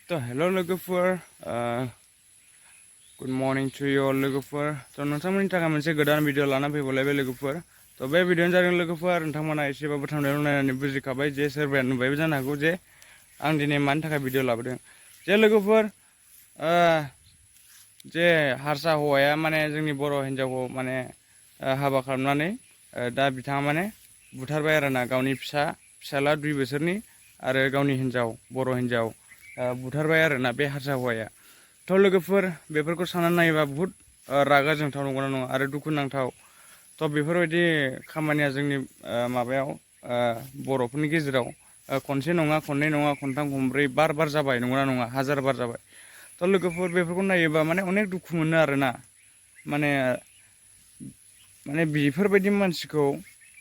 तो हेलो लोगोफोर good morning to you all लोगोफोर तो नोंथांमोननि थाखाय मोनसे गोदान भिडिअ लाना फैबावलायबाय लोगोफोर तो बे भिडिअ'आनो जादों लोगोफोर नोंथांमोना एसेबाबो थांनायाव नायनानै बुजिखाबाय जे सोरबाया नुबायबो जानो हागौ जे आं दिनै मानि थाखाय भिडिअ लाबोदों जे लोगोफोर जे हारसा हौवाया माने जोंनि बर' हिन्जावखौ माने हाबा खालामनानै दा बिथाङा माने बुथारबाय आरोना गावनि फिसाला 2 बोसोरनि आरो गावनि हिन्जाव बर' हिन्जाव बुथारबाय आरोना बे हारसा हौवाया तो लोगोफोर बेफोरखौ साननानै नायोबा बुहुत रागा जोंथाव नंगौना नङा आरो दुखुनांथाव तो बेफोरबायदि खामानिया जोंनि माबायाव बर'फोरनि गेजेराव खनसे नङा खननै नङा खनथाम खनब्रै बार जाबाय नंगौना नङा हाजार बार जाबाय तो लोगोफोर बेफोरखौ नायोबा माने अनेक दुखु मोनो आरोना माने बेफोरबायदि मानसिखौ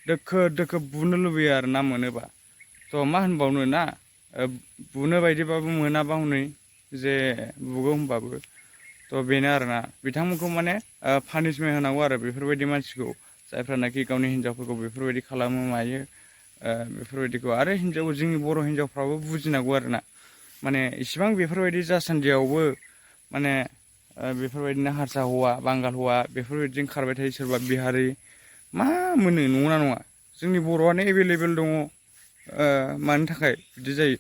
दोखो दोखो बुनो लुबैयो आरोना मोनोबा तो मा होनबावनो ना बुनो बायदिबाबो मोनाबा हनै जे बुगौ होनबाबो तो बेनो आरोना बिथांमोनखौ माने पानिशमेन्ट होनांगौ आरो बेफोरबायदि मानसिखौ जायफ्रानाखि गावनि हिन्जावफोरखौ बेफोरबायदि खालामो मायो बेफोरबायदिखौ आरो जोंनि बर' हिन्जावफ्राबो बुजिनांगौ आरोना माने इसिबां बेफोरबायदि जासान्दियावबो माने बेफोरबायदिनो हारसा हौवा बांगाल हौवा बेफोरबायदिजों खारबाय थायो सोरबा बिहारि मा मोनो नंगौना नङा जोंनि बर'आनो एभेलेबेल दङ मानि थाखाय बिदि जायो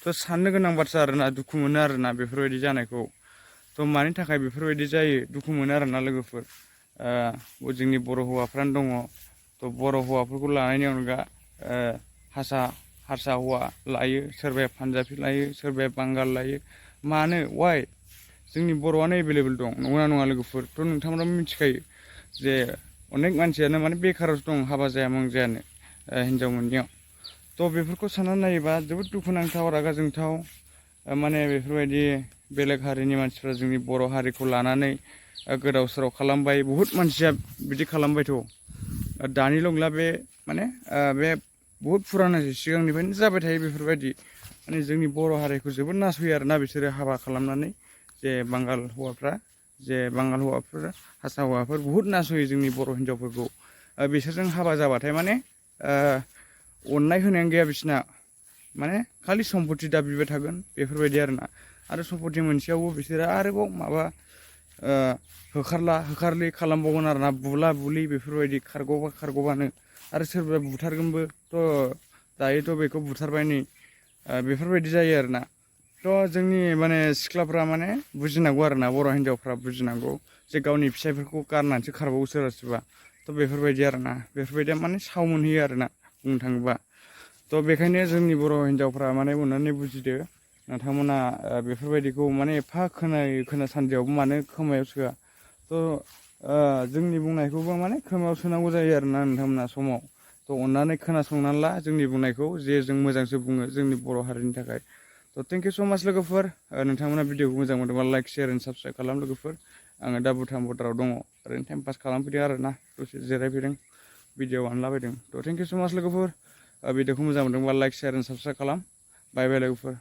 तो साननो गोनां बाथ्रा आरोना दुखु मोनो आरोना बेफोरबायदि जानायखौ तो मानि थाखाय बेफोरबायदि जायो दुखु मोनो आरोना लोगोफोर जोंनि बर' हौवाफ्रानो दङ तो बर' हौवाफोरखौ लानायनि अनगा हारसा हौवा लायो सोरबाया पान्जाबि लायो सोरबाया बांगाल लायो मानो वाइ जोंनि बर'आनो एभेलेबेल दं नंगौना नङा लोगोफोर तो नोंथांमोनाबो मिथिखायो जे अनेक मानसियानो माने बेखारावसो दं हाबा जाया जायानो हिन्जाव मोनैयाव तो बेफोरखौ साननानै नायोबा जोबोद दुखुनांथाव रागा जोंथाव माने बेफोरबायदि बेलेग हारिनि मानसिफ्रा जोंनि बर' हारिखौ लानानै गोदाव सोराव खालामबाय बुहुत मानसिया बिदि खालामबायथ' दानिल' नंला बे माने बे बुहुत फुराना सिगांनिफ्रायनो जाबाय थायो बेफोरबायदि माने जोंनि बर' हारिखौ जोबोद नासयो आरोना बिसोरो हाबा खालामनानै जे बांगाल हौवाफोर हारसा हौवाफोर बुहुत नासयो जोंनि बर' हिन्जावफोरखौ बिसोरजों हाबा जाबाथाय माने अननाय होनायानो गैया बिसिना माने खालि सम्पति दाबिबाय थागोन बेफोरबायदि आरो सम्पति मोनसेयावबो बिसोरो आरोबाव माबा होखारलि खालामबावगोन आरोना बुला बुलि बेफोरबायदि खारग'बानो आरो सोरबा बुथारगोनबो तो दायोथ' बेखौ बुथारबाय नै बेफोरबायदि जायो आरोना तो जोंनि माने सिख्लाफ्रा माने बुजिनांगौ आरोना बर' हिन्जावफ्रा बुजिनांगौ जे गावनि फिसायफोरखौ गारनानैसो खारबावो सोरबा तो बेफोरबायदि आरोना बेफोरबायदिया माने साव मोनहैयो आरोना बुंनो थाङोबा तो बेखायनो जोंनि बर' हिन्जावफ्रा माने अननानै बुजिदो नोंथांमोना बेफोरबायदिखौ माने एफा खोनासान्दियावबो मानो खोमायाव सोआ तो जोंनि बुंनायखौबो माने खोमायाव सोनांगौ जायो आरोना नोंथांमोना समाव तो अननानै खोनासंनानै ला जोंनि बुंनायखौ जे जों मोजांसो बुङो जोंनि बर' हारिनि थाखाय तो थेंक इउ स' माच लोगोफोर नोंथांमोना भिडिअखौ मोजां मोनदोंबा लाइक शेयार एन्ड साबस्क्राइब खालाम लोगोफोर आङो दा भुटाराव दङ ओरैनो टाइम पास खालामफैदों आरोना दसे जिरायफैदों भिडिअ बानायलाबायदों तो थेंक इउ स' माच लोगोफोर भिडिअखौ मोजां मोनदोंबा लाइक शेयार एन्ड साबस्क्राइब खालाम बाय बाय लोगोफोर